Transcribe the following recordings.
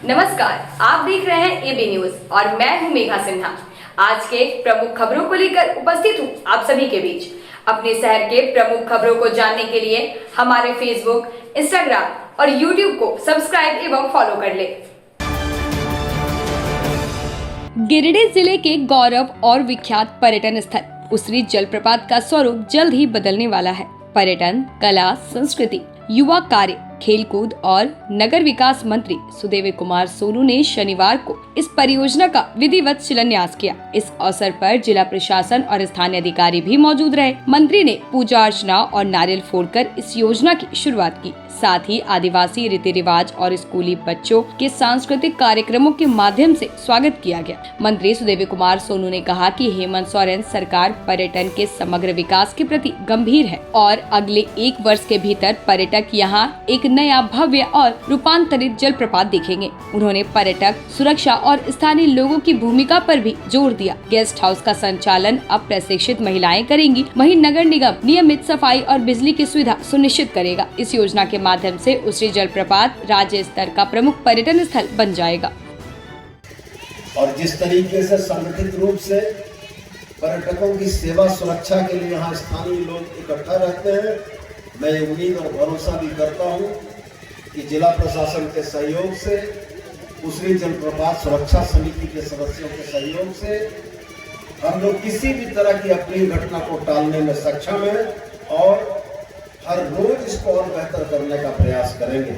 नमस्कार, आप देख रहे हैं एबी न्यूज और मैं हूं मेघा सिन्हा। आज के प्रमुख खबरों को लेकर उपस्थित हूं आप सभी के बीच। अपने शहर के प्रमुख खबरों को जानने के लिए हमारे फेसबुक, इंस्टाग्राम और यूट्यूब को सब्सक्राइब एवं फॉलो कर ले। गिरिडीह जिले के गौरव और विख्यात पर्यटन स्थल उसरी जलप्रपात का स्वरूप जल्द ही बदलने वाला है। पर्यटन, कला, संस्कृति, युवा कार्य, खेलकूद और नगर विकास मंत्री सुदेव कुमार सोनू ने शनिवार को इस परियोजना का विधिवत शिलान्यास किया। इस अवसर पर जिला प्रशासन और स्थानीय अधिकारी भी मौजूद रहे। मंत्री ने पूजा अर्चना और नारियल फोड़कर इस योजना की शुरुआत की। साथ ही आदिवासी रीति रिवाज और स्कूली बच्चों के सांस्कृतिक कार्यक्रमों के माध्यम से स्वागत किया गया। मंत्री सुदेव कुमार सोनू ने कहा कि हेमंत सोरेन सरकार पर्यटन के समग्र विकास के प्रति गंभीर है और अगले 1 वर्ष के भीतर पर्यटक यहाँ एक नया भव्य और रूपांतरित जलप्रपात देखेंगे। उन्होंने पर्यटक सुरक्षा और स्थानीय लोगों की भूमिका पर भी जोर दिया। गेस्ट हाउस का संचालन अब प्रशिक्षित महिलाएं करेंगी। वहीं नगर निगम नियमित सफाई और बिजली की सुविधा सुनिश्चित करेगा। इस योजना के माध्यम से उसरी जलप्रपात राज्य स्तर का प्रमुख पर्यटन स्थल बन जाएगा। और जिस तरीके से संगठित रूप से पर्यटकों की सेवा सुरक्षा के लिए यहाँ स्थानीय लोग इकट्ठा रहते हैं, मैं ये उम्मीद और भरोसा भी करता हूँ कि जिला प्रशासन के सहयोग से, उसरी जलप्रपात सुरक्षा समिति के सदस्यों के सहयोग से हम लोग किसी भी तरह की अप्रिय घटना को टालने में सक्षम हैं और हर रोज इसको और बेहतर करने का प्रयास करेंगे।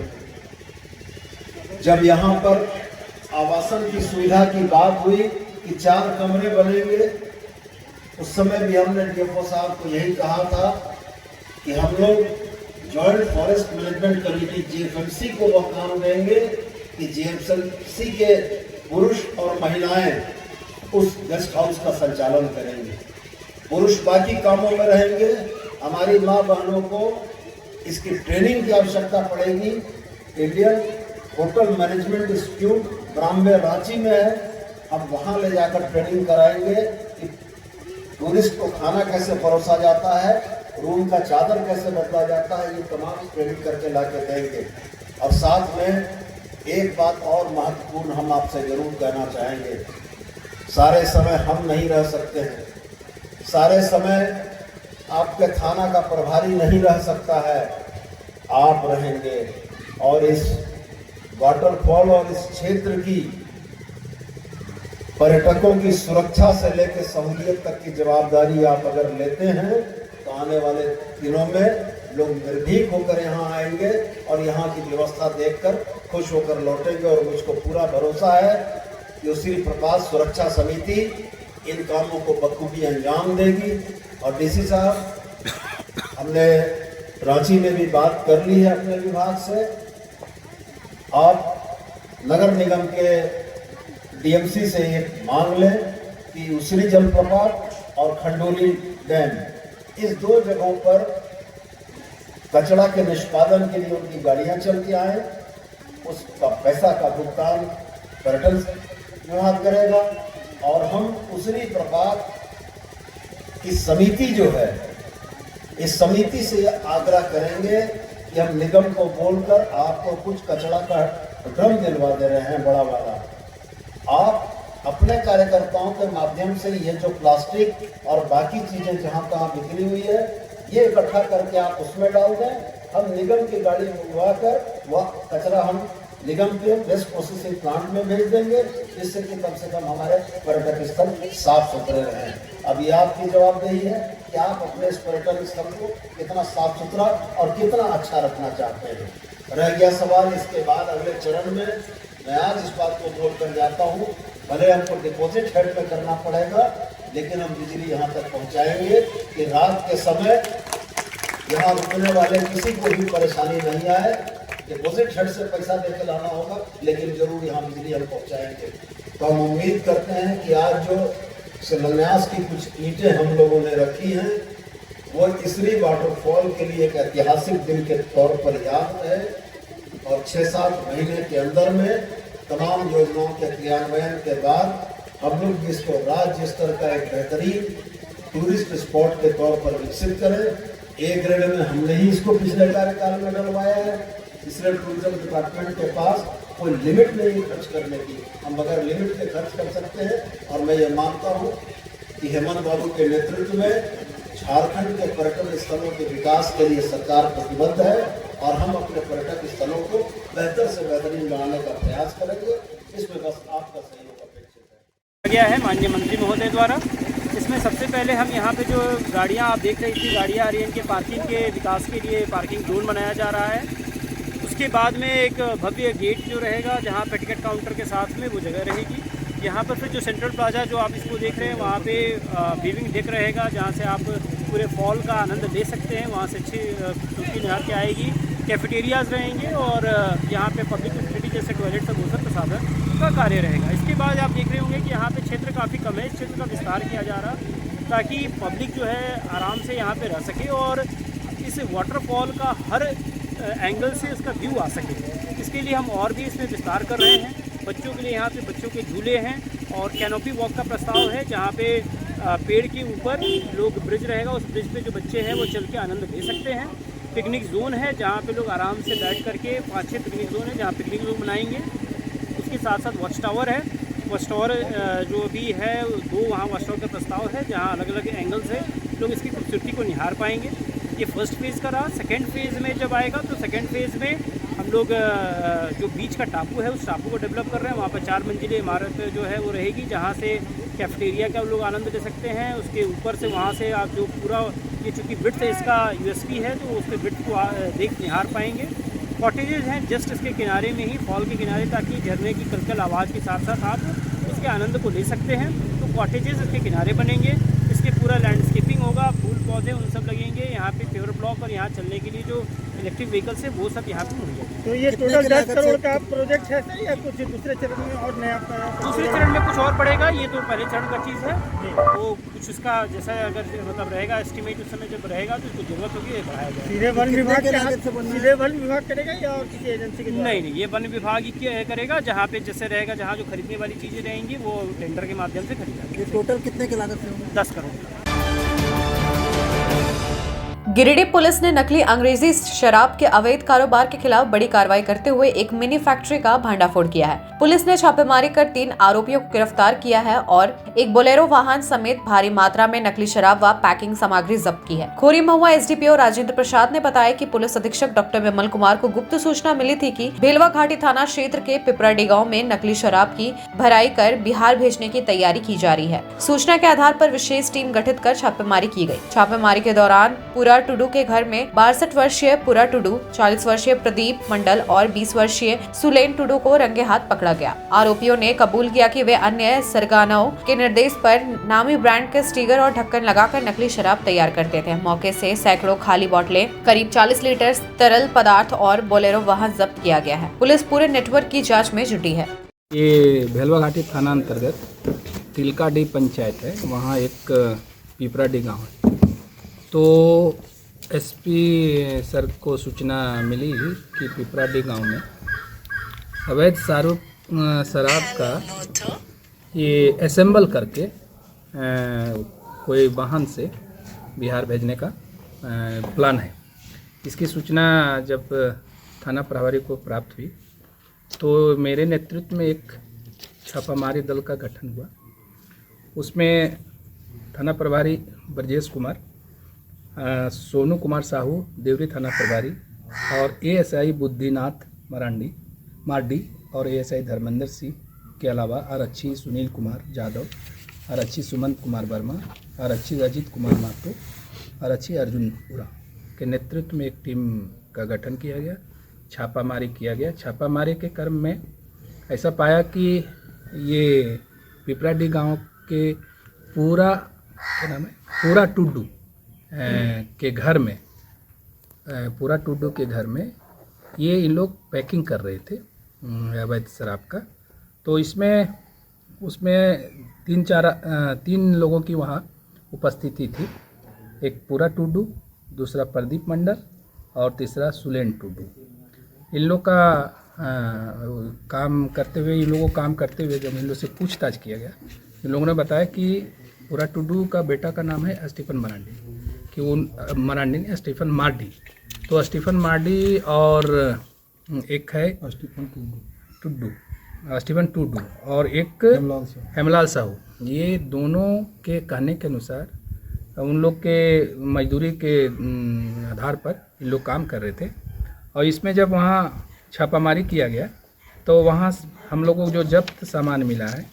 जब यहाँ पर आवासन की सुविधा की बात हुई कि 4 कमरे बनेंगे, उस समय भी हमने डीएफओ साहब को यही कहा था कि हम लोग जॉइंट फॉरेस्ट मैनेजमेंट कमेटी जीएफएमसी को वह काम देंगे कि जीएफएमसी के पुरुष और महिलाएं उस गेस्ट हाउस का संचालन करेंगे। पुरुष बाकी कामों में रहेंगे। हमारी माँ बहनों को इसकी ट्रेनिंग की आवश्यकता पड़ेगी। इंडियन होटल मैनेजमेंट इंस्टीट्यूट ब्राह्मणे रांची में है, हम वहाँ ले जाकर ट्रेनिंग कराएंगे कि टूरिस्ट को खाना कैसे परोसा जाता है, रूम का चादर कैसे बदला जाता है, ये तमाम ट्रेनिंग करके ला के देंगे। और साथ में एक बात और महत्वपूर्ण हम आपसे जरूर कहना चाहेंगे, सारे समय हम नहीं रह सकते हैं, सारे समय आपके थाना का प्रभारी नहीं रह सकता है, आप रहेंगे। और इस वाटरफॉल और इस क्षेत्र की पर्यटकों की सुरक्षा से लेकर सहूलियत तक की जवाबदारी आप अगर लेते हैं तो आने वाले दिनों में लोग निर्भीक होकर यहाँ आएंगे और यहाँ की व्यवस्था देखकर खुश होकर लौटेंगे। और मुझको पूरा भरोसा है कि उसरी प्रपात सुरक्षा समिति इन कामों को बखूबी अंजाम देगी। और डीसी साहब, हमने रांची में भी बात कर ली है अपने विभाग से, आप नगर निगम के डीएमसी से ये मांग लें कि उसरी जलप्रपात और खंडोली डैम, इस 2 जगहों पर कचरा के निष्पादन के लिए उनकी गाड़ियां चलती आए, उसका पैसा का भुगतान पर्यटन विभाग करेगा। और हम उसरी प्रपात की समिति जो है, इस समिति से आग्रह करेंगे कि हम निगम को बोलकर आपको कुछ कचरा का ड्रम दिलवा दे रहे हैं बड़ा वाला, आप अपने कार्यकर्ताओं के माध्यम से ये जो प्लास्टिक और बाकी चीजें जहां तहां बिखरी हुई है, ये इकट्ठा करके आप उसमें डाल दें। हम निगम की गाड़ी मंगवा कर वह कचरा हम निगम के वेस्ट प्रोसेसिंग प्लांट में भेज देंगे, जिससे कि कम से कम हमारे पर्यटक स्थल साफ सुथरे रहें। अब ये आपकी जवाबदेही है कि आप अपने इस पर्यटन स्थल को कितना साफ सुथरा और कितना अच्छा रखना चाहते हैं। रह गया सवाल इसके बाद अगले चरण में, मैं आज इस बात को बोल कर जाता हूँ, भले हमको डिपॉजिट हेड पे करना पड़ेगा, लेकिन हम बिजली यहाँ तक पहुँचाएंगे कि रात के समय यहाँ रुकने वाले किसी को भी परेशानी नहीं आए। डिपॉजिट हेड से पैसा देकर लाना होगा, लेकिन जरूर यहाँ बिजली हम पहुँचाएंगे। तो हम उम्मीद करते हैं कि आज जो शिलान्यास की कुछ ईंटें हम लोगों ने रखी हैं, वो इसरी वाटरफॉल के लिए एक ऐतिहासिक दिन के तौर पर याद है। और 6-7 महीने के अंदर में तमाम योजनाओं के क्रियान्वयन के बाद हम लोग इसको राज्य स्तर का एक बेहतरीन टूरिस्ट स्पॉट के तौर पर विकसित करें। ए ग्रेड में हमने ही इसको पिछले कार्यकाल में डलवाया है। इसलिए टूरिज्म डिपार्टमेंट के पास कोई लिमिट नहीं खर्च करने की, हम बगैर लिमिट के खर्च कर सकते हैं। और मैं ये मानता हूँ कि हेमंत बाबू के नेतृत्व में झारखंड के पर्यटन स्थलों के विकास के लिए सरकार प्रतिबद्ध है और हम अपने पर्यटक स्थलों को बेहतर से बेहतरीन बनाने का प्रयास करेंगे। इसमें बस आपका सहयोग अपेक्षित है। गया है माननीय मंत्री महोदय द्वारा। इसमें सबसे पहले हम यहाँ पे जो गाड़ियाँ आप देख रहे हैं, इतनी गाड़ियाँ आ रही हैं, इनके पार्किंग के विकास के लिए पार्किंग जोन बनाया जा रहा है। उसके बाद में एक भव्य गेट जो रहेगा, जहाँ पे टिकट काउंटर के साथ में वो जगह रहेगी। यहाँ पर फिर जो सेंट्रल प्लाजा जो आप इसको देख रहे हैं, वहाँ पे व्यूइंग डेक रहेगा, जहाँ से आप पूरे फॉल का आनंद ले सकते हैं। वहाँ से अच्छी खूबसूरती निहार के आएगी। कैफेटेरियाज़ रहेंगे और यहाँ पे पब्लिक फैसिलिटी जैसे टॉयलेट सब भोजन प्रसाधन का कार्य रहेगा। इसके बाद आप देख रहे होंगे कि यहाँ पे क्षेत्र काफ़ी कम है, इस क्षेत्र का विस्तार किया जा रहा ताकि पब्लिक जो है आराम से यहाँ पे रह सके और इस वाटरफॉल का हर एंगल से उसका व्यू आ सके। इसके लिए हम और भी इसमें विस्तार कर रहे हैं। बच्चों के लिए यहाँ पे बच्चों के झूले हैं और कैनोपी वॉक का प्रस्ताव है, जहाँ पे पेड़ के ऊपर लोग ब्रिज रहेगा, उस ब्रिज पे जो बच्चे हैं वो चल के आनंद ले सकते हैं। पिकनिक जोन है, जहाँ पे लोग आराम से बैठ करके 5-6 पिकनिक जोन है, जहाँ पिकनिक लोग मनाएंगे। उसके साथ साथ वॉच टावर है। वॉच टावर जो भी है 2 वहाँ वॉच टावर का प्रस्ताव है, जहाँ अलग अलग एंगल से लोग इसकी खूबसूरती को निहार पाएंगे। ये फर्स्ट फेज़ का रहा। सेकेंड फेज़ में जब आएगा तो सेकेंड फेज़ में हम लोग जो बीच का टापू है उस टापू को डेवलप कर रहे हैं। वहाँ पर 4 मंजिली इमारत जो है वो रहेगी, जहाँ से कैफेटेरिया का लोग आनंद ले सकते हैं। उसके ऊपर से वहाँ से आप जो पूरा ये चूँकि विड्थ इसका यूएसपी है तो उसके विड्थ को देख निहार पाएंगे। कॉटेजेस हैं जस्ट इसके किनारे में ही, फॉल के किनारे, ताकि झरने की कलकल आवाज़ के साथ साथ आप उसके आनंद को ले सकते हैं। तो कॉटेजेस इसके किनारे बनेंगे। इसके पूरा लैंडस्केपिंग होगा, फूल पौधे उन सब लगेंगे। यहाँ पे पेवर ब्लॉक और यहाँ चलने के लिए जो इलेक्ट्रिक व्हीकल्स है वो सब यहाँ पे होंगे। तो ये टोटल 10 करोड़ का प्रोजेक्ट है सर, या कुछ दूसरे चरण में और नया? दूसरे चरण में कुछ और बढ़ेगा। ये तो पहले चरण का चीज़ है, वो कुछ उसका जैसा अगर मतलब रहेगा एस्टिमेट उस समय जब रहेगा तो उसको जरूरत होगी ये बढ़ाया जाएगा। सीधे वन विभाग करेगा या और किसी एजेंसी के? नहीं, ये वन विभाग ही करेगा। जहाँ पे जैसे रहेगा, जहाँ जो खरीदने वाली चीज़ें रहेंगी वो टेंडर के माध्यम से खरीदा। ये टोटल कितने की लागत है? 10 करोड़। गिरिडीह पुलिस ने नकली अंग्रेजी शराब के अवैध कारोबार के खिलाफ बड़ी कार्रवाई करते हुए एक मिनी फैक्ट्री का भंडाफोड़ किया है। पुलिस ने छापेमारी कर 3 आरोपियों को गिरफ्तार किया है और एक बोलेरो वाहन समेत भारी मात्रा में नकली शराब व पैकिंग सामग्री जब्त की है। खोरी महुआ एसडीपीओ राजेंद्र प्रसाद ने बताया कि पुलिस अधीक्षक डॉक्टर विमल कुमार को गुप्त सूचना मिली थी कि भेलवा घाटी थाना क्षेत्र के पिपराडी गाँव में नकली शराब की भराई कर बिहार भेजने की तैयारी की जा रही है। सूचना के आधार पर विशेष टीम गठित कर छापेमारी की गयी। छापेमारी के दौरान पुरा टुडू के घर में 62 वर्षीय पुरा टुडू, 40 वर्षीय प्रदीप मंडल और 20 वर्षीय सुलेन टुडू को रंगे हाथ पकड़ा गया। आरोपियों ने कबूल किया कि वे अन्य सरगनाओं के निर्देश पर नामी ब्रांड के स्टिकर और ढक्कन लगाकर नकली शराब तैयार करते थे। मौके से सैकड़ों खाली बोतलें, करीब 40 लीटर तरल पदार्थ और बोलेरो वाहन जब्त किया गया है। पुलिस पूरे नेटवर्क की जाँच में जुटी है। ये भेलवा घाटी थाना अंतर्गत तिलकाडी पंचायत है, वहाँ एक पिपराडी गांव है। तो एसपी सर को सूचना मिली कि पिपराडी गांव में अवैध शराब का ये असेंबल करके कोई वाहन से बिहार भेजने का प्लान है। इसकी सूचना जब थाना प्रभारी को प्राप्त हुई तो मेरे नेतृत्व में एक छापामारी दल का गठन हुआ। उसमें थाना प्रभारी ब्रजेश कुमार, सोनू कुमार साहू देवरी थाना प्रभारी और एएसआई बुद्धिनाथ मार्डी और एएसआई धर्मेंद्र सिंह के अलावा आरक्षी सुनील कुमार यादव, आरक्षी सुमंत कुमार वर्मा, आरक्षी अजीत कुमार मातो, आरक्षी अर्जुन पुरा के नेतृत्व में एक टीम का गठन किया गया। छापामारी किया गया। छापामारी के क्रम में ऐसा पाया कि ये पिपराडी गांव के पूरा टुड्डू के घर में पूरा टुड्डू के घर में ये इन लोग पैकिंग कर रहे थे अवैध शराब का। तो उसमें 3 लोगों की वहाँ उपस्थिति थी। एक पूरा टुड्डू, दूसरा प्रदीप मंडल और तीसरा सुलेन टुड्डू। इन लोग का काम करते हुए जब इन लोग से पूछताछ किया गया, इन लोगों ने बताया कि पूरा टुड्डू का बेटा का नाम है स्टीफन मरांडी, कि वो मरांडी नहीं स्टीफन मार्डी। तो स्टीफन मार्डी और एक है स्टीफन टुडू और एक हेमलाल साहू। ये दोनों के कहने के अनुसार उन लोग के मजदूरी के आधार पर इन लोग काम कर रहे थे और इसमें जब वहाँ छापामारी किया गया तो वहाँ हम लोगों को जो जब्त सामान मिला है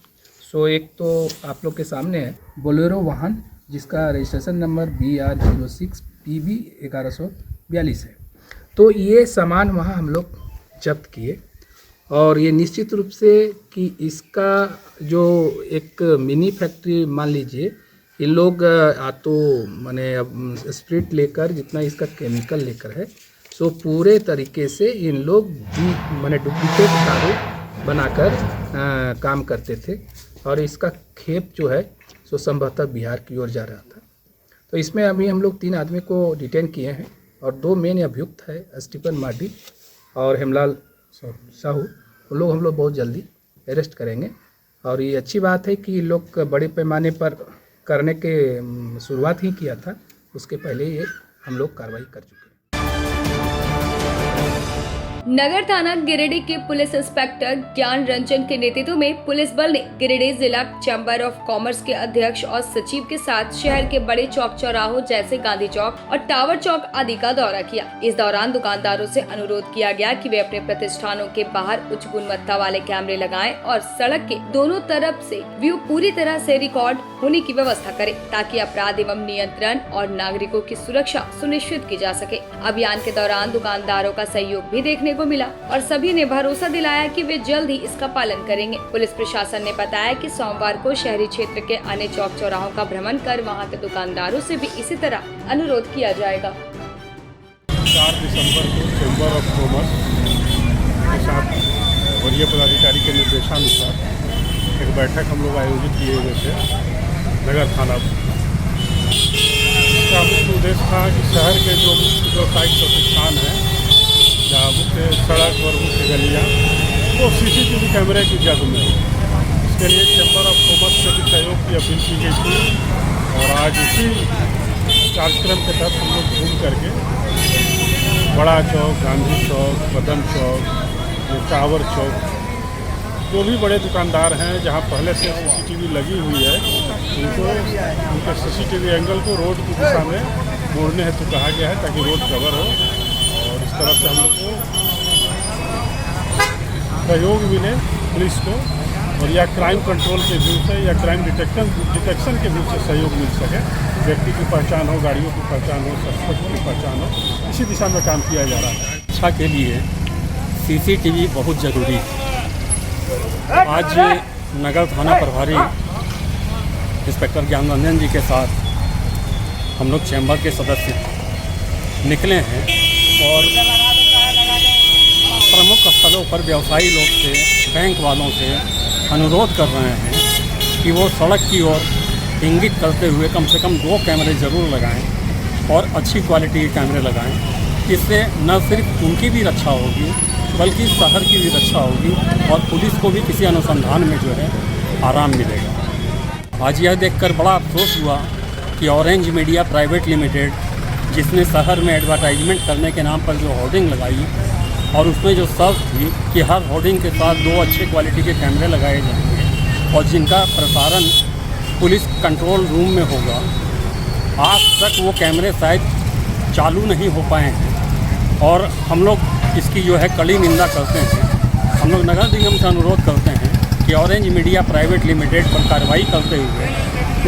सो एक तो आप लोग के सामने है बोलेरो वाहन जिसका रजिस्ट्रेशन नंबर BR06 PB 1142 है। तो ये सामान वहाँ हम लोग जब्त किए और ये निश्चित रूप से कि इसका जो एक मिनी फैक्ट्री मान लीजिए ये लोग तो माने स्प्रिट लेकर जितना इसका केमिकल लेकर है सो पूरे तरीके से इन लोग माने डुप्लीकेट दारू बनाकर काम करते थे और इसका खेप जो है सो संभवतः बिहार की ओर जा रहा था। तो इसमें अभी हम लोग 3 आदमी को डिटेन किए हैं और 2 मेन अभियुक्त है स्टीफन मार्डी और हेमलाल साहू। उन लोग हम लोग बहुत जल्दी अरेस्ट करेंगे और ये अच्छी बात है कि ये लोग बड़े पैमाने पर करने के शुरुआत ही किया था, उसके पहले ये हम लोग कार्रवाई कर चुके हैं। नगर थाना गिरिडीह के पुलिस इंस्पेक्टर ज्ञान रंजन के नेतृत्व में पुलिस बल ने गिरिडीह जिला चैम्बर ऑफ कॉमर्स के अध्यक्ष और सचिव के साथ शहर के बड़े चौक चौराहों जैसे गांधी चौक और टावर चौक आदि का दौरा किया। इस दौरान दुकानदारों से अनुरोध किया गया कि वे अपने प्रतिष्ठानों के बाहर उच्च गुणवत्ता वाले कैमरे लगाएं और सड़क के दोनों तरफ से व्यू पूरी तरह से रिकॉर्ड होने की व्यवस्था करें ताकि अपराध एवं नियंत्रण और नागरिकों की सुरक्षा सुनिश्चित की जा सके। अभियान के दौरान दुकानदारों का सहयोग भी देखने को मिला और सभी ने भरोसा दिलाया कि वे जल्द ही इसका पालन करेंगे। पुलिस प्रशासन ने बताया कि सोमवार को शहरी क्षेत्र के अन्य चौक चौराहों का भ्रमण कर वहां के दुकानदारों से भी इसी तरह अनुरोध किया जाएगा। 4 दिसंबर को चैम्बर ऑफ कॉमर्स के साथ वरीय पदाधिकारी के निर्देशानुसार एक बैठक हम लोग आयोजित किए हुए थे नगर थाना। इसका मुख्य उद्देश्य था कि शहर के जो व्यावसायिक प्रतिष्ठान हैं जहाँ मुख्य सड़क और मुख्य गलियाँ वो CCTV कैमरे की जद में हो। इसके लिए चैम्बर ऑफ कॉमर्स से भी सहयोग की अपील की गई थी और आज इसी कार्यक्रम के तहत हम लोग घूम करके बड़ा चौक, गांधी चौक, बदन चौक, टावर चौक, जो भी बड़े दुकानदार हैं जहाँ पहले से CCTV लगी हुई है उनको उनके CCTV एंगल को रोड की दिशा में मोड़ने हेतु कहा गया है ताकि रोड कवर हो और इस तरह से हम लोग को सहयोग मिले पुलिस को और या क्राइम कंट्रोल के व्यू से या क्राइम डिटेक्शन के व्यू से सहयोग मिल सके। व्यक्ति की पहचान हो, गाड़ियों की पहचान हो, सस्पेक्ट की पहचान हो, इसी दिशा में काम किया जा रहा है। शिक्षा के लिए CCTV बहुत ज़रूरी है। आज नगर थाना प्रभारी इंस्पेक्टर ज्ञान रंजन जी के साथ हम लोग चैम्बर के सदस्य निकले हैं और प्रमुख स्थलों पर व्यवसायी लोग से, बैंक वालों से अनुरोध कर रहे हैं कि वो सड़क की ओर इंगित करते हुए कम से कम 2 कैमरे ज़रूर लगाएं और अच्छी क्वालिटी के कैमरे लगाएं। इससे न सिर्फ उनकी भी रक्षा होगी बल्कि शहर की भी रक्षा होगी और पुलिस को भी किसी अनुसंधान में जो है आराम मिलेगा। आज यह देखकर बड़ा अफसोस हुआ कि ऑरेंज मीडिया प्राइवेट लिमिटेड जिसने शहर में एडवर्टाइजमेंट करने के नाम पर जो होर्डिंग लगाई और उसमें जो शर्त थी कि हर होर्डिंग के साथ 2 अच्छे क्वालिटी के कैमरे लगाए जाएंगे और जिनका प्रसारण पुलिस कंट्रोल रूम में होगा, आज तक वो कैमरे शायद चालू नहीं हो पाए हैं और हम लोग इसकी जो है कड़ी निंदा करते हैं। हम लोग नगर निगम से अनुरोध करते हैं कि ऑरेंज मीडिया प्राइवेट लिमिटेड पर कार्रवाई करते हुए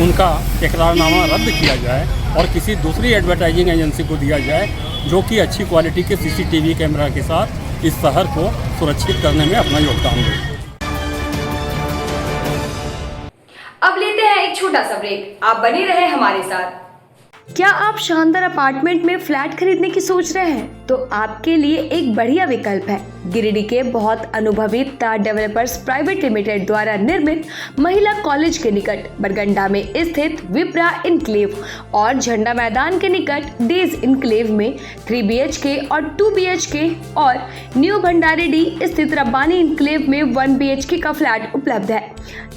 उनका इकरारनामा रद्द किया जाए और किसी दूसरी एडवर्टाइजिंग एजेंसी को दिया जाए जो कि अच्छी क्वालिटी के CCTV कैमरा के साथ इस शहर को सुरक्षित करने में अपना योगदान दे। अब लेते हैं एक छोटा सा ब्रेक, आप बने रहे हमारे साथ। क्या आप शानदार अपार्टमेंट में फ्लैट खरीदने की सोच रहे हैं? तो आपके लिए एक बढ़िया विकल्प है गिरिडीह के बहुत अनुभवी तार डेवलपर्स प्राइवेट लिमिटेड द्वारा निर्मित महिला कॉलेज के निकट बरगंडा में स्थित विप्रा इनक्लेव और झंडा मैदान के निकट डेज इनक्लेव में 3 BHK और 2 BHK और न्यू भंडारीडी स्थित रब्बानी इनक्लेव में 1 BHK का फ्लैट उपलब्ध है।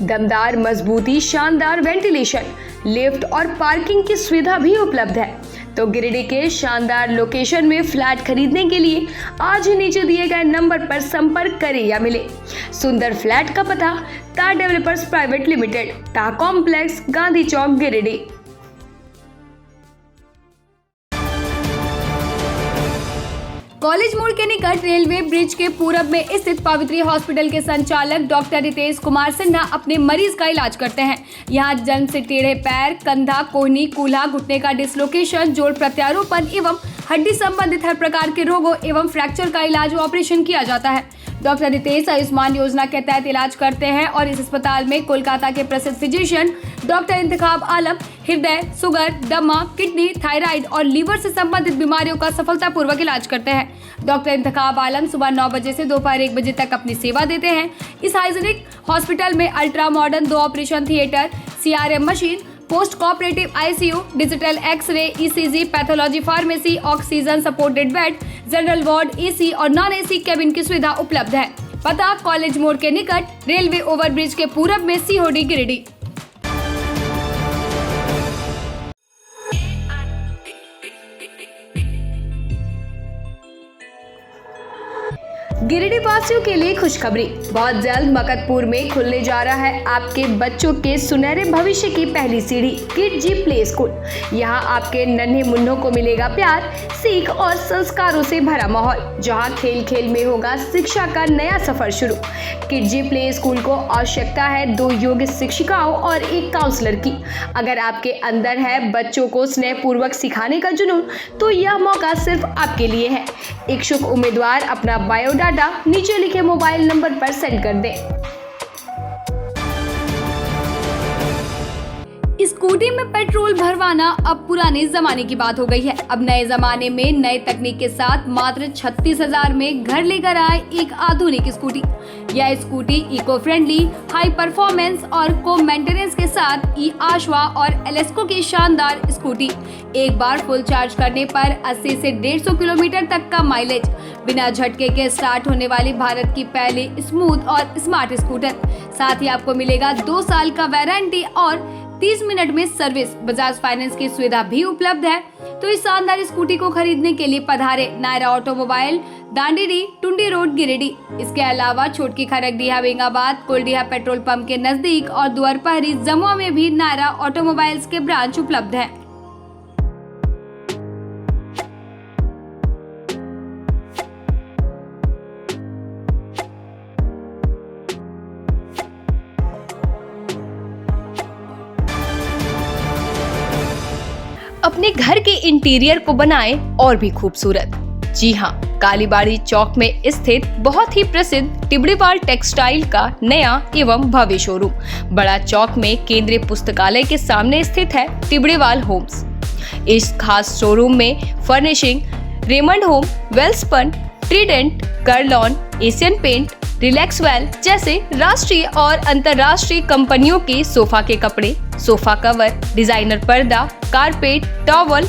दमदार मजबूती, शानदार वेंटिलेशन, लिफ्ट और पार्किंग की सुविधा भी उपलब्ध है। तो गिरिडीह के शानदार लोकेशन में फ्लैट खरीदने के लिए आज ही नीचे दिए गए नंबर पर संपर्क करें या मिले। सुंदर फ्लैट का पता तार डेवलपर्स प्राइवेट लिमिटेड, टा कॉम्प्लेक्स, गांधी चौक, गिरिडीह। कॉलेज मोड़ के निकट रेलवे ब्रिज के पूरब में स्थित पवित्री हॉस्पिटल के संचालक डॉक्टर रितेश कुमार सिन्हा अपने मरीज का इलाज करते हैं। यहाँ जन्म से टेढ़े पैर, कंधा, कोहनी, कूल्हा, घुटने का डिसलोकेशन, जोड़ प्रत्यारोपण एवं हड्डी संबंधित हर प्रकार के रोगों एवं फ्रैक्चर का इलाज व ऑपरेशन किया जाता है। डॉक्टर रितेश आयुष्मान योजना के तहत इलाज करते हैं और इस अस्पताल में कोलकाता के प्रसिद्ध फिजिशियन डॉक्टर इंतखाब आलम हृदय, शुगर, दमा, किडनी, थायराइड और लीवर से संबंधित बीमारियों का सफलतापूर्वक इलाज करते हैं। डॉक्टर इंतखाब आलम सुबह 9 बजे से दोपहर 1 बजे तक अपनी सेवा देते हैं। इस हाइजीनिक हॉस्पिटल में ultra modern 2 operation theatre, CRM machine, post cooperative ICU, digital x ray, ECG, pathology, pharmacy, oxygen supported bed, general ward, AC और नॉन AC कैबिन की सुविधा उपलब्ध है। पता कॉलेज मोड़ के निकट रेलवे ओवरब्रिज के पूरब में, COD, गिरिडीह। गिरिडीह वासियों के लिए खुशखबरी। बहुत जल्द मकतपुर में खुलने जा रहा है आपके बच्चों के सुनहरे भविष्य की पहली सीढ़ी, किड जी प्ले स्कूल। यहाँ आपके नन्हे मुन्नों को मिलेगा प्यार, सीख और संस्कारों से भरा माहौल, जहाँ खेल खेल में होगा शिक्षा का नया सफर शुरू। किड जी प्ले स्कूल को आवश्यकता है 2 योग्य शिक्षिकाओं और 1 काउंसलर की। अगर आपके अंदर है बच्चों को स्नेहपूर्वक सिखाने का जुनून, तो यह मौका सिर्फ आपके लिए है। इच्छुक उम्मीदवार अपना बायोडाटा नीचे लिखे मोबाइल नंबर पर सेंड कर दें। स्कूटी में पेट्रोल भरवाना अब पुराने जमाने की बात हो गई है। अब नए जमाने में नए तकनीक के साथ मात्र 36,000 में घर लेकर आए एक आधुनिक स्कूटी। यह scooty eco friendly, high performance और को मेंटेनेंस के साथ ई-आशवा और एलेस्को की शानदार स्कूटी। एक बार फुल चार्ज करने पर 80 से 150 किलोमीटर तक का माइलेज, बिना झटके के स्टार्ट होने वाली भारत की पहली स्मूथ और स्मार्ट स्कूटर। साथ ही आपको मिलेगा 2 साल का वारंटी और 30 मिनट में सर्विस। बजाज फाइनेंस की सुविधा भी उपलब्ध है। तो इस शानदार स्कूटी को खरीदने के लिए पधारे नायरा ऑटोमोबाइल, दांडीडी, टुंडी रोड, गिरिडीह। इसके अलावा छोटकी खरगडीहा, बेंगाबाद, कोलडीहा पेट्रोल पंप के नजदीक और द्वारपहरी, जमुआ में भी नायरा ऑटोमोबाइल्स के ब्रांच उपलब्ध है। अपने घर के इंटीरियर को बनाएं और भी खूबसूरत। जी हाँ, कालीबाड़ी चौक में स्थित बहुत ही प्रसिद्ध टिबड़ीवाल टेक्सटाइल का नया एवं भव्य शोरूम बड़ा चौक में केंद्रीय पुस्तकालय के सामने स्थित है टिबड़ीवाल होम्स। इस खास शोरूम में furnishing Raymond home, Welspun, Trident, Kurlon, Asian paint, Relaxwell जैसे राष्ट्रीय और अंतर्राष्ट्रीय कंपनियों के सोफा के कपड़े, सोफा कवर, डिजाइनर पर्दा, carpet, towel,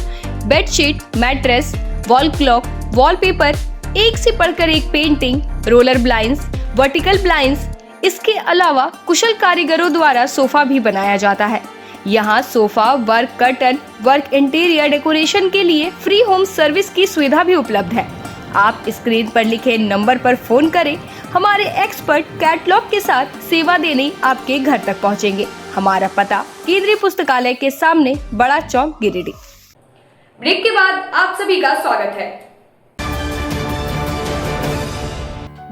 bedsheet, mattress, wall clock, wallpaper, एक से बढ़कर एक painting, roller blinds, vertical blinds. इसके अलावा कुशल कारीगरों द्वारा सोफा भी बनाया जाता है। यहाँ sofa work, curtain work, interior decoration के लिए फ्री होम सर्विस की सुविधा भी उपलब्ध है। आप स्क्रीन पर लिखे नंबर पर फोन करें, हमारे एक्सपर्ट कैटलॉग के साथ सेवा देने आपके घर तक पहुंचेंगे। हमारा पता केंद्रीय पुस्तकालय के सामने, बड़ा चौक, गिरिडीह। ब्रेक के बाद आप सभी का स्वागत है।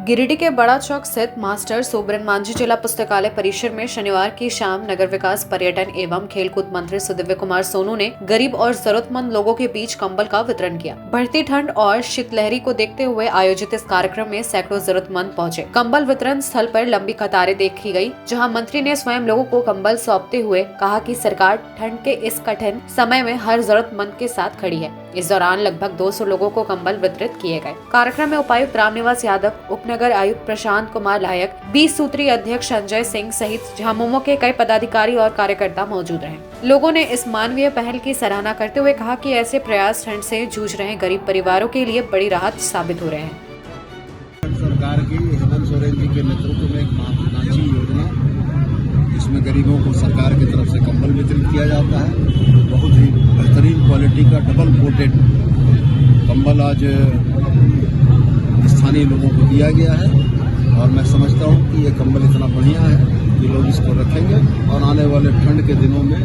गिरिडीह के बड़ा चौक स्थित मास्टर सोबरन मांझी जिला पुस्तकालय परिसर में शनिवार की शाम नगर विकास, पर्यटन एवं खेलकूद मंत्री सुदिव्य कुमार सोनू ने गरीब और जरूरतमंद लोगों के बीच कंबल का वितरण किया। बढ़ती ठंड और शीतलहरी को देखते हुए आयोजित इस कार्यक्रम में सैकड़ों जरूरतमंद पहुंचे। कंबल वितरण स्थल पर लंबी कतारें देखी गई, जहां मंत्री ने स्वयं लोगों को कंबल सौंपते हुए कहा कि सरकार ठंड के इस कठिन समय में हर जरूरतमंद के साथ खड़ी है। इस दौरान लगभग 200 लोगों को कंबल वितरित किए गए। कार्यक्रम में उपायुक्त रामनिवास यादव, उपनगर आयुक्त प्रशांत कुमार लायक, 20 सूत्री अध्यक्ष संजय सिंह सहित झामुमो के कई पदाधिकारी और कार्यकर्ता मौजूद रहे। लोगों ने इस मानवीय पहल की सराहना करते हुए कहा कि ऐसे प्रयास ठंड से जूझ रहे गरीब परिवारों के लिए बड़ी राहत साबित हो रहे हैं। सरकार की हेमंत सोरेन जी के नेतृत्व में एक महत्वाकांक्षी योजना, जिसमें गरीबों को सरकार की तरफ से कंबल वितरित किया जाता है। बहुत ही बेहतरीन क्वालिटी क्वालिटी का डबल कोटेड कंबल आज स्थानीय लोगों को दिया गया है और मैं समझता हूं कि ये कंबल इतना बढ़िया है कि लोग इसको रखेंगे और आने वाले ठंड के दिनों में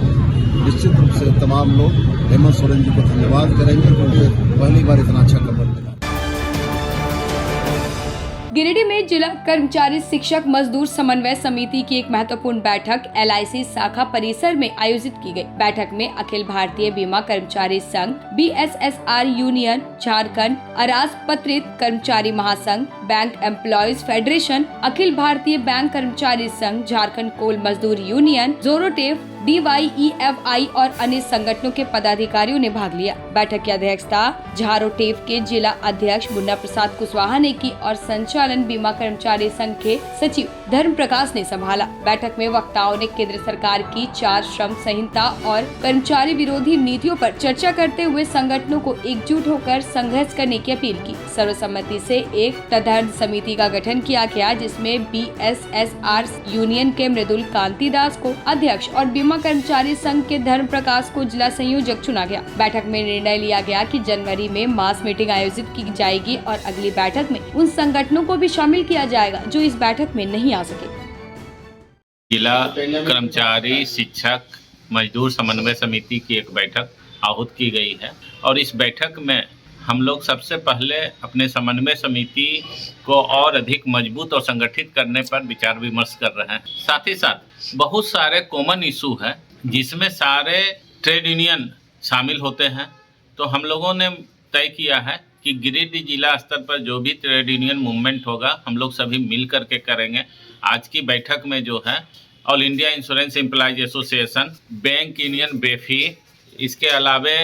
निश्चित रूप से तमाम लोग हेमंत सोरेन जी को धन्यवाद करेंगे क्योंकि पहली बार इतना अच्छा कंबल मिला। गिरिडीह में जिला कर्मचारी शिक्षक मजदूर समन्वय समिति की एक महत्वपूर्ण बैठक LIC शाखा परिसर में आयोजित की गई। बैठक में अखिल भारतीय बीमा कर्मचारी संघ, BSSR यूनियन, झारखंड अराजपत्रित कर्मचारी महासंघ, bank employees federation, Akhil Bharatiya bank कर्मचारी संघ, झारखंड कोल मजदूर यूनियन, जोरोटेफ, DYEFI और अन्य संगठनों के पदाधिकारियों ने भाग लिया। बैठक की अध्यक्षता झारोटेफ के जिला अध्यक्ष मुन्ना प्रसाद कुशवाहा ने की और संचालन बीमा कर्मचारी संघ के सचिव धर्म प्रकाश ने संभाला। बैठक में वक्ताओं ने केंद्र सरकार की 4 श्रम संहिता और कर्मचारी विरोधी नीतियों पर चर्चा करते हुए संगठनों को एकजुट होकर संघर्ष करने की अपील की। सर्वसम्मति से एक तदर्थ समिति का गठन किया गया जिसमें BSSR यूनियन के मृदुल कांति दास को अध्यक्ष और बीमा कर्मचारी संघ के धर्म प्रकाश को जिला संयोजक चुना गया। बैठक में निर्णय लिया गया कि जनवरी में मास मीटिंग आयोजित की जाएगी और अगली बैठक में उन संगठनों को भी शामिल किया जाएगा जो इस बैठक में नहीं आ सके। जिला कर्मचारी शिक्षक मजदूर समन्वय समिति की एक बैठक आहूत की गई है और इस बैठक में हम लोग सबसे पहले अपने समन्वय समिति को और अधिक मजबूत और संगठित करने पर विचार विमर्श कर रहे हैं। साथ ही साथ बहुत सारे कॉमन इशू हैं जिसमें सारे ट्रेड यूनियन शामिल होते हैं। तो हम लोगों ने तय किया है कि गिरिडीह जिला स्तर पर जो भी ट्रेड यूनियन मूवमेंट होगा हम लोग सभी मिल करके करेंगे। आज की बैठक में जो है all India insurance employees association, bank union बेफी, इसके अलावे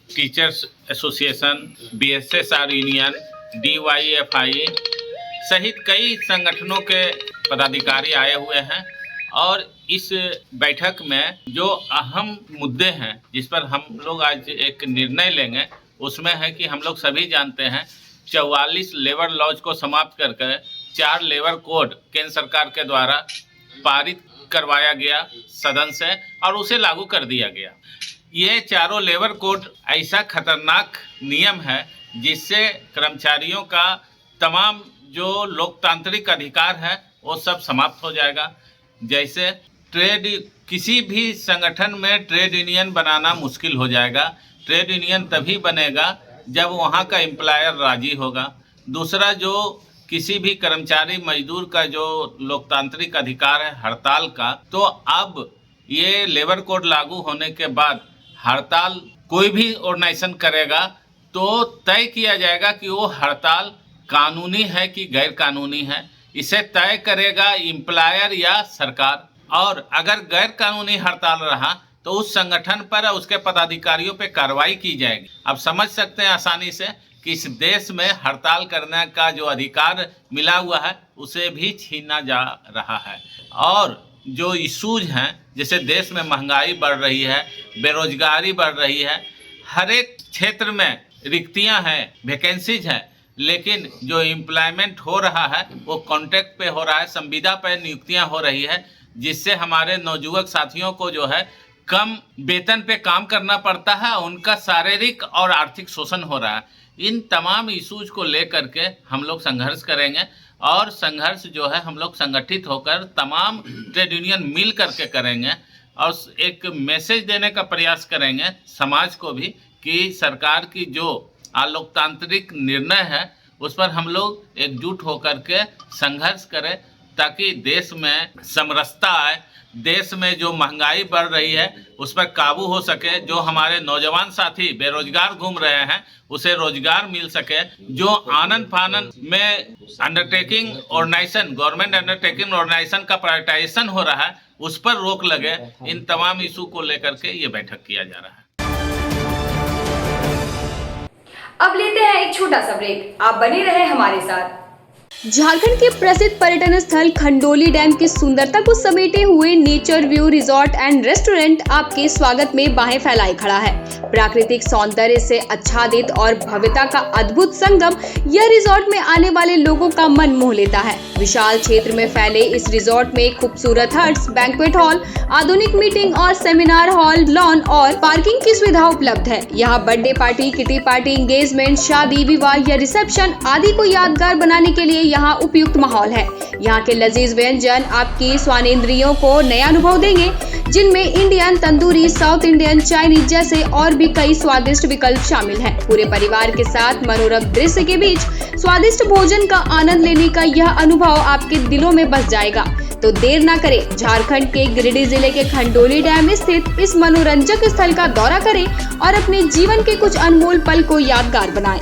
teachers association, BSSR union, DYEFI सहित कई संगठनों के पदाधिकारी आए हुए हैं और इस बैठक में जो अहम मुद्दे हैं जिस पर हम लोग आज एक निर्णय लेंगे उसमें है कि हम लोग सभी जानते हैं 44 लेबर लॉज को समाप्त करके 4 लेबर कोड केंद्र सरकार के द्वारा पारित करवाया गया सदन से और उसे लागू कर दिया गया। ये चारों लेबर कोड ऐसा खतरनाक नियम है जिससे कर्मचारियों का तमाम जो लोकतांत्रिक अधिकार है वो सब समाप्त हो जाएगा। जैसे किसी भी संगठन में ट्रेड यूनियन बनाना मुश्किल हो जाएगा। ट्रेड यूनियन तभी बनेगा जब वहाँ का एम्प्लॉयर राजी होगा। दूसरा, जो किसी भी कर्मचारी मजदूर का जो लोकतांत्रिक अधिकार है हड़ताल का, तो अब ये लेबर कोड लागू होने के बाद हड़ताल कोई भी ऑर्गेनाइजेशन करेगा तो तय किया जाएगा कि वो हड़ताल कानूनी है कि गैर कानूनी है। इसे तय करेगा एम्प्लॉयर या सरकार। और अगर गैर कानूनी हड़ताल रहा तो उस संगठन पर उसके पदाधिकारियों पर कार्रवाई की जाएगी। अब समझ सकते हैं आसानी से कि इस देश में हड़ताल करने का जो अधिकार मिला हुआ है उसे भी छीना जा रहा है। और जो इशूज हैं जैसे देश में महंगाई बढ़ रही है, बेरोजगारी बढ़ रही है, हर एक क्षेत्र में रिक्तियां हैं, वैकेंसीज हैं, लेकिन जो एम्प्लॉयमेंट हो रहा है वो कॉन्ट्रैक्ट पे हो रहा है, संविदा पे नियुक्तियां हो रही है, जिससे हमारे नौजुवक साथियों को जो है कम वेतन पे काम करना पड़ता है, उनका शारीरिक और आर्थिक शोषण हो रहा है। इन तमाम इशूज को लेकर के हम लोग संघर्ष करेंगे और संघर्ष जो है हम लोग संगठित होकर तमाम ट्रेड यूनियन मिल करके करेंगे और एक मैसेज देने का प्रयास करेंगे समाज को भी कि सरकार की जो अलोकतांत्रिक निर्णय है उस पर हम लोग एकजुट होकर के संघर्ष करें ताकि देश में समरसता आए, देश में जो महंगाई बढ़ रही है उस पर काबू हो सके, जो हमारे नौजवान साथी बेरोजगार घूम रहे हैं उसे रोजगार मिल सके, जो आनंद फानन में undertaking organisation, government undertaking organisation का प्राइवेटाइजेशन हो रहा है उस पर रोक लगे। इन तमाम इशू को लेकर के ये बैठक किया जा रहा है। अब लेते हैं एक छोटा सा ब्रेक। आप बने रहे हमारे साथ। झारखंड के प्रसिद्ध पर्यटन स्थल खंडोली डैम की सुंदरता को समेटे हुए nature view resort and restaurant आपके स्वागत में बाहें फैलाए खड़ा है। प्राकृतिक सौंदर्य से आच्छादित और भव्यता का अद्भुत संगम यह रिजॉर्ट में आने वाले लोगों का मन मोह लेता है। विशाल क्षेत्र में फैले इस रिजॉर्ट में खूबसूरत हट्स, बैंक्वेट हॉल, आधुनिक मीटिंग और सेमिनार हॉल, लॉन और पार्किंग की सुविधा उपलब्ध है। यहाँ birthday party, kitty party, engagement, शादी, विवाह या रिसेप्शन आदि को यादगार बनाने के लिए यहाँ उपयुक्त माहौल है। यहाँ के लजीज व्यंजन आपकी स्वानेंद्रियों को नया अनुभव देंगे, जिनमें Indian, tandoori, south Indian, Chinese जैसे और भी कई स्वादिष्ट विकल्प शामिल हैं। पूरे परिवार के साथ मनोरम दृश्य के बीच स्वादिष्ट भोजन का आनंद लेने का यह अनुभव आपके दिलों में बस जाएगा। तो देर ना करें, झारखंड के गिरिडीह जिले के खंडोली डैम स्थित इस मनोरंजक स्थल का दौरा करें और अपने जीवन के कुछ अनमोल पल को यादगार बनाएं।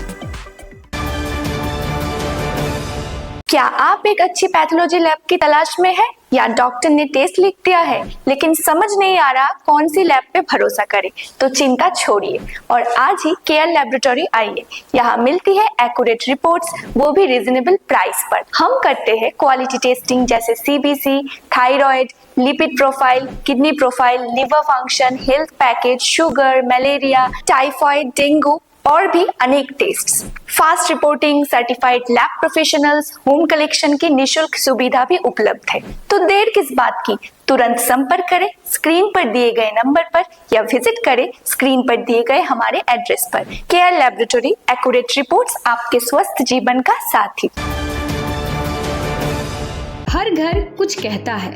क्या आप एक अच्छी पैथोलॉजी लैब की तलाश में हैं या डॉक्टर ने टेस्ट लिख दिया है लेकिन समझ नहीं आ रहा कौन सी लैब पे भरोसा करें? तो चिंता छोड़िए और आज ही केयर लैबोरेटरी आइए। यहाँ मिलती है एक्यूरेट रिपोर्ट्स, वो भी रीजनेबल प्राइस पर। हम करते हैं क्वालिटी टेस्टिंग जैसे CBC, thyroid, lipid profile, kidney profile, liver function, health package, sugar, malaria, typhoid, dengue और भी अनेक tests. Fast reporting, certified lab professionals, home collection की निशुल्क सुविधा भी उपलब्ध है। तो देर किस बात की, तुरंत संपर्क करें स्क्रीन पर दिए गए नंबर पर या विजिट करें स्क्रीन पर दिए गए हमारे एड्रेस पर। केयर लैबोरेटरी, एक्यूरेट रिपोर्ट्स, आपके स्वस्थ जीवन का साथी। हर घर कुछ कहता है,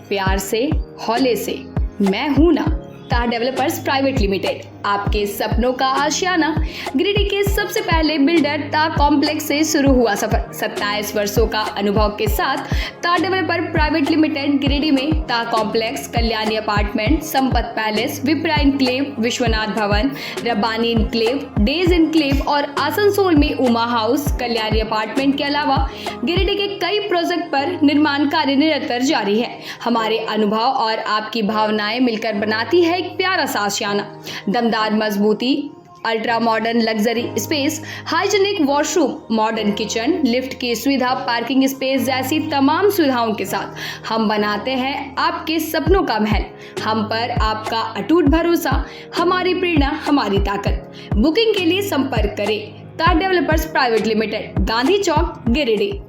प्यार से, हौले से, मैं हूं ना। ताह डेवलपर्स प्राइवेट लिमिटेड, आपके सपनों का आशियाना। गिरिडीह के सबसे पहले बिल्डर ताह कॉम्प्लेक्स से शुरू हुआ सफर। 27 वर्षों का अनुभव के साथ ताह डेवलपर प्राइवेट लिमिटेड गिरिडीह में ताह complex, Kalyani apartment, Sampat palace, Vipra enclave, Vishwanath Bhawan, Rabbani enclave, days enclave और आसनसोल में उमा हाउस, कल्याणी अपार्टमेंट के अलावा गिरिडीह के कई प्रोजेक्ट पर निर्माण कार्य निरंतर जारी है। हमारे अनुभव और आपकी भावनाएं मिलकर बनाती है एक प्यारा सा आशियाना। दमदार मजबूती, ultra modern luxury space, hygienic washroom, modern kitchen, lift की सुविधा, पार्किंग स्पेस जैसी तमाम सुविधाओं के साथ हम बनाते हैं आपके सपनों का महल। हम पर आपका अटूट भरोसा, हमारी प्रेरणा, हमारी ताकत। बुकिंग के लिए संपर्क करें ताह डेवलपर्स प्राइवेट लिमिटेड, गांधी चौक, गिरिडीह।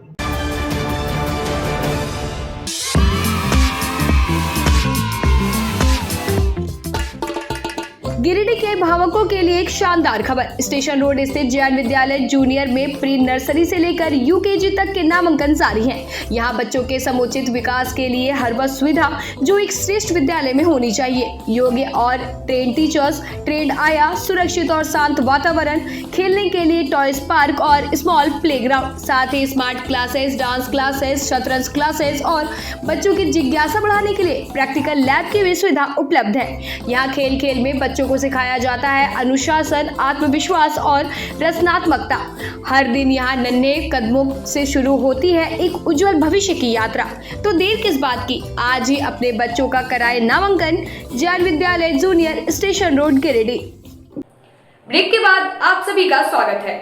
गिरिडीह के भावकों के लिए एक शानदार खबर। स्टेशन रोड स्थित जैन विद्यालय जूनियर में प्री नर्सरी से लेकर UKG तक के नामांकन जारी हैं। यहाँ बच्चों के समुचित विकास के लिए हर वह सुविधा जो एक श्रेष्ठ विद्यालय में होनी चाहिए। योग्य और ट्रेन टीचर्स, ट्रेंड आया, सुरक्षित और शांत वातावरण, खेलने के लिए टॉयज पार्क और स्मॉल प्लेग्राउंड, साथ ही स्मार्ट क्लासेस, डांस क्लासेस, शतरंज क्लासेस और बच्चों की जिज्ञासा बढ़ाने के लिए प्रैक्टिकल लैब की भी सुविधा उपलब्ध है। यहाँ खेल खेल में बच्चों को सिखाया जाता है अनुशासन, आत्मविश्वास और रचनात्मकता। हर दिन यहाँ नन्हे कदमों से शुरू होती है एक उज्जवल भविष्य की यात्रा। तो देर किस बात की, आज ही अपने बच्चों का कराए नामांकन Jain Vidyalaya junior, station road, Giridih. Break के बाद आप सभी का स्वागत है।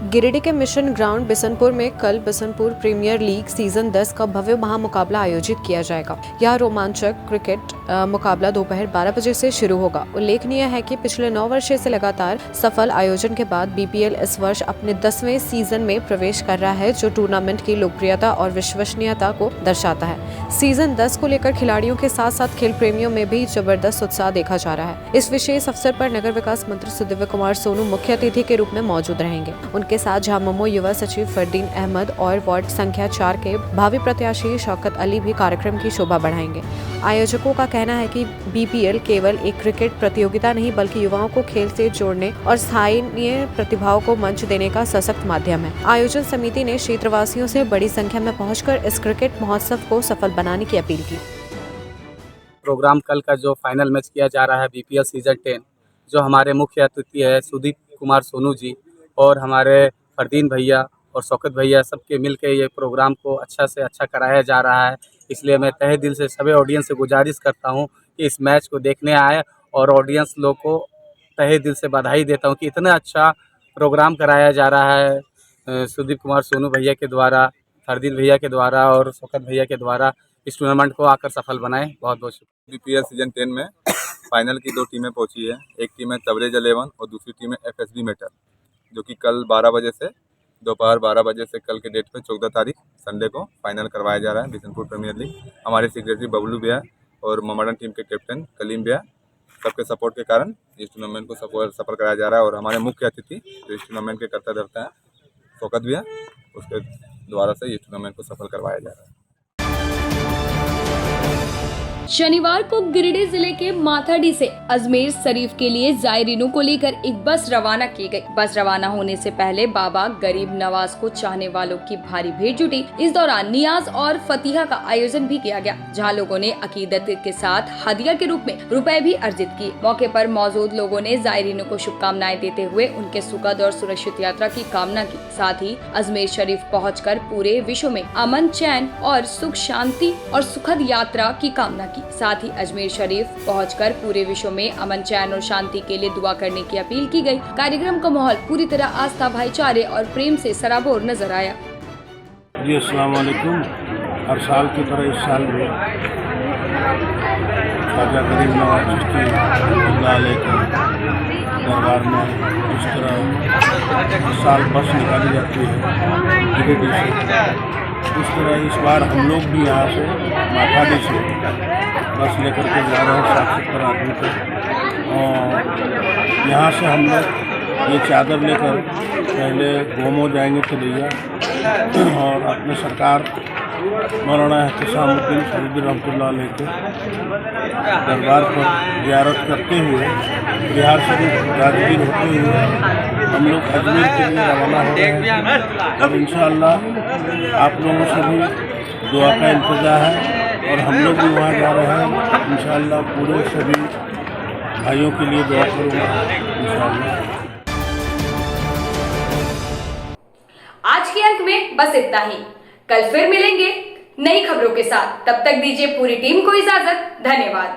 गिरिडीह के मिशन ग्राउंड बिशनपुर में कल बिशनपुर प्रीमियर लीग सीजन 10 का भव्य महामुकाबला आयोजित किया जाएगा। यह रोमांचक क्रिकेट मुकाबला दोपहर 12 बजे से शुरू होगा। उल्लेखनीय है कि पिछले 9 वर्षों से लगातार सफल आयोजन के बाद BPL इस वर्ष अपने 10वें सीजन में प्रवेश कर रहा है, जो टूर्नामेंट की लोकप्रियता और विश्वसनीयता को दर्शाता है। सीजन 10 को लेकर खिलाड़ियों के साथ साथ खेल प्रेमियों में भी जबरदस्त उत्साह देखा जा रहा है। इस विशेष अवसर पर नगर विकास मंत्री सुदिव्य कुमार सोनू मुख्य अतिथि के रूप में मौजूद रहेंगे। उनके साथ झामुमो युवा सचिव फरदीन अहमद और वार्ड संख्या 4 के भावी प्रत्याशी शौकत अली भी कार्यक्रम की शोभा बढ़ाएंगे। आयोजकों का कहना है कि BPL केवल एक क्रिकेट प्रतियोगिता नहीं बल्कि युवाओं को खेल से जोड़ने और स्थानीय प्रतिभाओं को मंच देने का सशक्त माध्यम है। आयोजन समिति ने क्षेत्रवासियों से बड़ी संख्या में पहुंचकर इस क्रिकेट महोत्सव को सफल बनाने की अपील की। प्रोग्राम कल का जो फाइनल मैच किया जा रहा है BPL सीजन 10, जो हमारे मुख्य अतिथि है सुदीप कुमार सोनू जी और हमारे फरदीन भैया और शौकत भैया, सबके मिलकर ये प्रोग्राम को अच्छा से अच्छा कराया जा रहा है। इसलिए मैं तहे दिल से सभी ऑडियंस से गुजारिश करता हूँ कि इस मैच को देखने आए और ऑडियंस लोग को तहे दिल से बधाई देता हूँ कि इतना अच्छा प्रोग्राम कराया जा रहा है सुदीप कुमार सोनू भैया के द्वारा, हरदीप भैया के द्वारा और शौकत भैया के द्वारा इस टूर्नामेंट को आकर सफल बनाए। बहुत बहुत शुक्रिया। बीपीएल सीजन 10 में फाइनल की 2 टीमें पहुंची है। एक टीम है तबरेज 11 और दूसरी टीम है एफएसबी मेटल, जो कि कल 12 बजे से दोपहर 12 बजे से कल के डेट पे 14 तारीख संडे को फाइनल करवाया जा रहा है बिशनपुर प्रीमियर लीग। हमारे सेक्रेटरी बबलू भैया और मॉडर्न टीम के कैप्टन कलीम भैया सबके सपोर्ट के कारण इस टूर्नामेंट को सफल कराया जा रहा है। और हमारे मुख्य अतिथि जो इस टूर्नामेंट के करता धरता है शौकत भैया, उसके द्वारा से इस टूर्नामेंट को सफल करवाया जा रहा है। शनिवार को गिरिडीह जिले के माथाडी से अजमेर शरीफ के लिए जायरीनों को लेकर एक बस रवाना की गई। बस रवाना होने से पहले बाबा गरीब नवाज को चाहने वालों की भारी भीड़ जुटी। इस दौरान नियाज और फतिहा का आयोजन भी किया गया, जहां लोगों ने अकीदत के साथ हदिया के रूप में रुपए भी अर्जित किए। मौके पर मौजूद लोगों ने जायरीनों को शुभकामनाएं देते हुए उनके सुखद और सुरक्षित यात्रा की कामना की। साथ ही अजमेर शरीफ पहुंचकर पूरे विश्व में अमन, चैन और सुख शांति और सुखद यात्रा की कामना की। साथ ही अजमेर शरीफ पहुंचकर पूरे विश्व में अमन, चैन और शांति के लिए दुआ करने की अपील की गई। कार्यक्रम का माहौल पूरी तरह आस्था, भाईचारे और प्रेम से सराबोर नजर आया। जी अस्सलाम वालेकुम। हर साल की तरह इस साल भी ख्वाजा गरीब नवाज चिश्ती दरबार में इस तरह इस साल बस निकाली जाती है गिरिडीह से। इस तरह इस बार हम लोग भी यहाँ से माथाडी से बस लेकर के जा रहे हैं 60-70 आदमी तक। और यहाँ से हम लोग ये चादर लेकर पहले गोमो जाएंगे तलैया और अपने सरकार मौलाना एहतसामुद्दीन फरीदी रहमतुल्लाह अलैह के दरबार पर ज़ियारत करते हुए बिहार से राजगीर होते हुए हम लोग अजमेर के लिए रवाना हो रहे हैं। और इंशाअल्लाह आप लोगों से भी दुआ का इंतज़ार है और हम लोग भी वहाँ जा रहे हैं। इंशाअल्लाह पूरे सभी भाइयों के लिए दुआ करूँगा इंशाअल्लाह। आज के अंक में बस इतना ही। कल फिर मिलेंगे नई खबरों के साथ। तब तक दीजिए पूरी टीम को इजाजत। धन्यवाद।